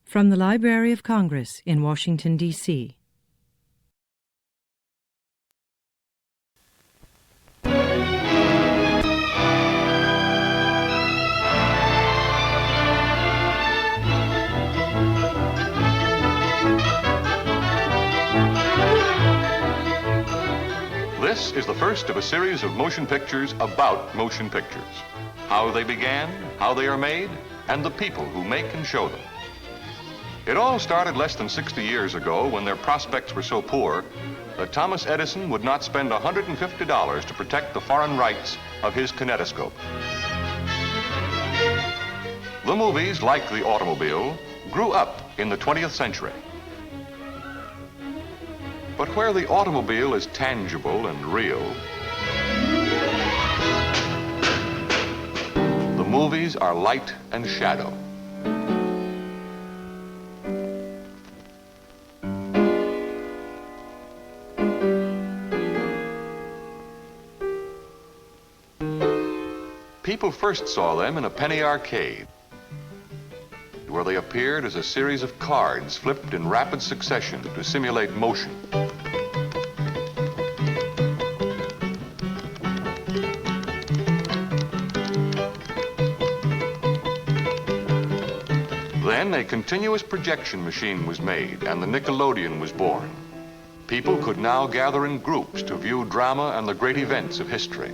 From the Library of Congress in Washington, D.C. This is the first of a series of motion pictures about motion pictures. How they began, how they are made, and the people who make and show them. It all started less than 60 years ago when their prospects were so poor that Thomas Edison would not spend $150 to protect the foreign rights of his kinetoscope. The movies, like the automobile, grew up in the 20th century. But where the automobile is tangible and real, the movies are light and shadow. People first saw them in a penny arcade, where they appeared as a series of cards flipped in rapid succession to simulate motion. Then a continuous projection machine was made and the Nickelodeon was born. People could now gather in groups to view drama and the great events of history.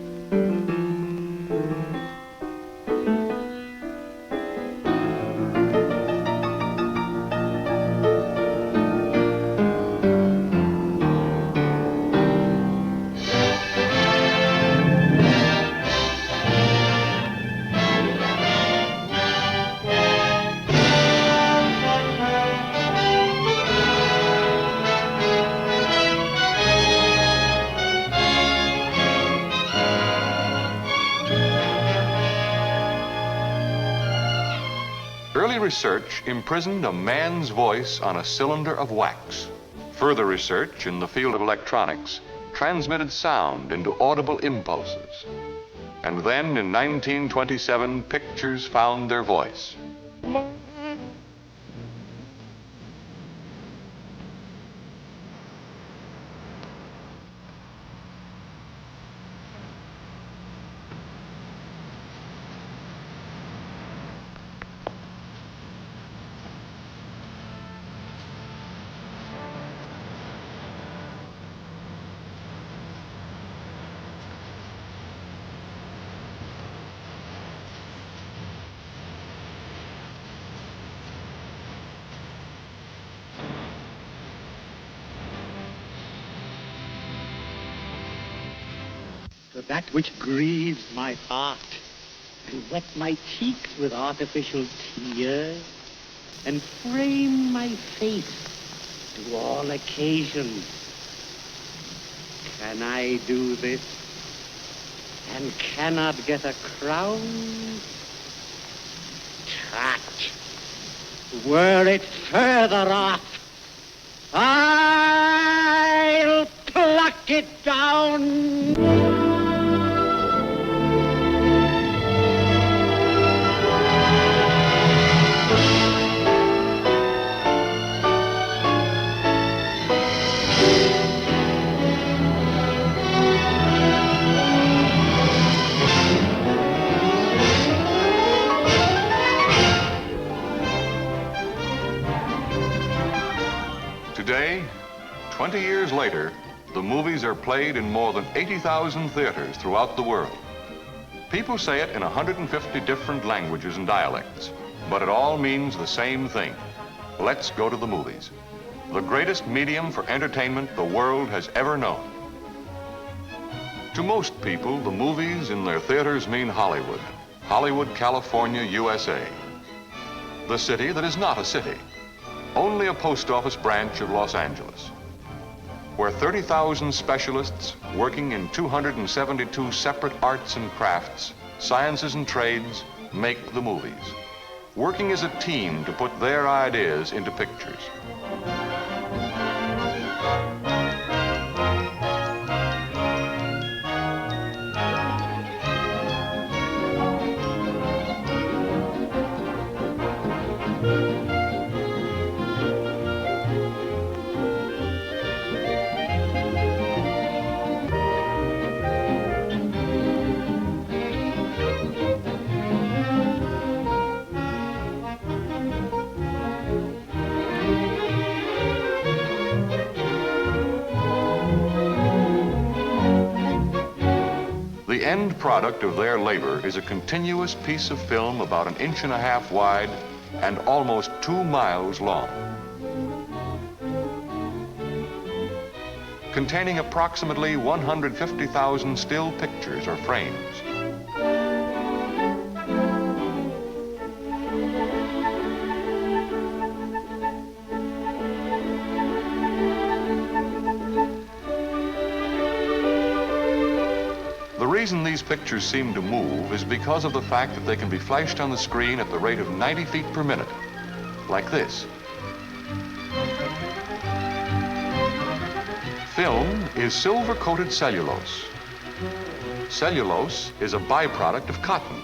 Early research imprisoned a man's voice on a cylinder of wax. Further research in the field of electronics transmitted sound into audible impulses. And then in 1927, pictures found their voice. To that which grieves my heart, and wet my cheeks with artificial tears, and frame my face to all occasions. Can I do this, and cannot get a crown? Tut! Were it further off, I'll pluck it down. Today, 20 years later, the movies are played in more than 80,000 theaters throughout the world. People say it in 150 different languages and dialects, but it all means the same thing. Let's go to the movies. The greatest medium for entertainment the world has ever known. To most people, the movies in their theaters mean Hollywood. Hollywood, California, USA. The city that is not a city. Only a post office branch of Los Angeles, where 30,000 specialists working in 272 separate arts and crafts, sciences and trades make the movies, working as a team to put their ideas into pictures. product of their labor is a continuous piece of film about 1.5 inches wide and almost 2 miles long, containing approximately 150,000 still pictures or frames. The reason these pictures seem to move is because of the fact that they can be flashed on the screen at the rate of 90 feet per minute, like this. Film is silver-coated cellulose. Cellulose is a byproduct of cotton.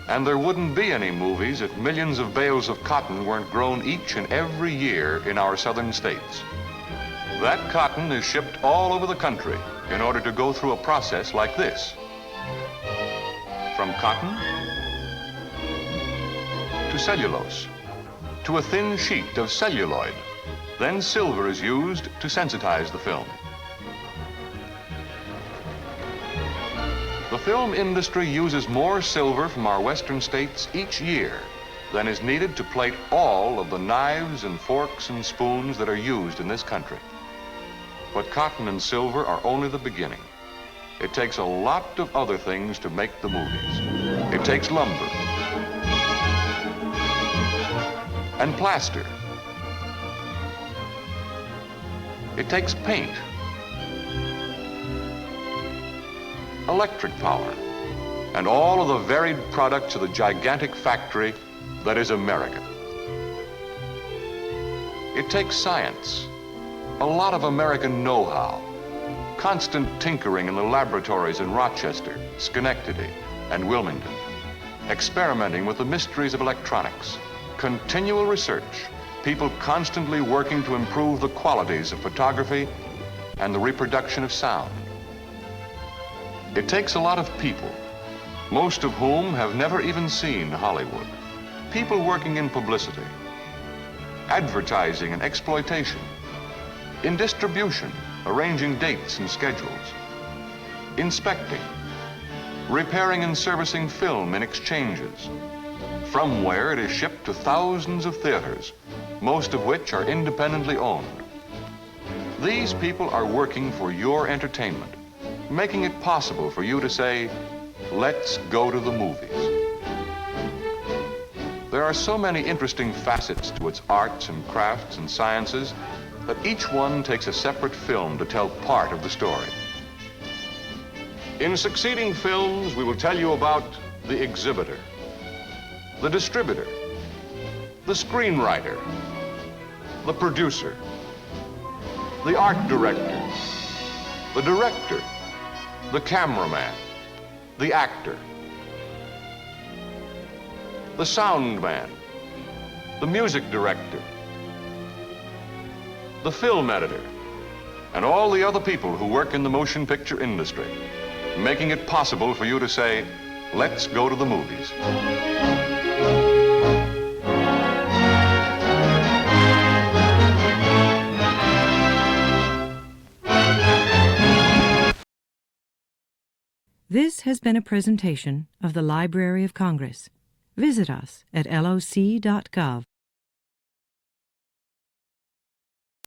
And there wouldn't be any movies if millions of bales of cotton weren't grown each and every year in our southern states. That cotton is shipped all over the country in order to go through a process like this. From cotton to cellulose, to a thin sheet of celluloid. Then silver is used to sensitize the film. The film industry uses more silver from our western states each year than is needed to plate all of the knives and forks and spoons that are used in this country. But cotton and silver are only the beginning. It takes a lot of other things to make the movies. It takes lumber and plaster. It takes paint, electric power, and all of the varied products of the gigantic factory that is America. It takes science, a lot of American know-how, constant tinkering in the laboratories in Rochester, Schenectady, and Wilmington, experimenting with the mysteries of electronics, continual research, people constantly working to improve the qualities of photography and the reproduction of sound. It takes a lot of people, most of whom have never even seen Hollywood. People working in publicity, advertising and exploitation, in distribution, arranging dates and schedules, inspecting, repairing and servicing film in exchanges, from where it is shipped to thousands of theaters, most of which are independently owned. These people are working for your entertainment, making it possible for you to say, let's go to the movies. There are so many interesting facets to its arts and crafts and sciences that each one takes a separate film to tell part of the story. In succeeding films, we will tell you about the exhibitor, the distributor, the screenwriter, the producer, the art director, the director, the cameraman, the actor, the sound man, the music director, the film editor, and all the other people who work in the motion picture industry, making it possible for you to say, let's go to the movies. This has been a presentation of the Library of Congress. Visit us at loc.gov.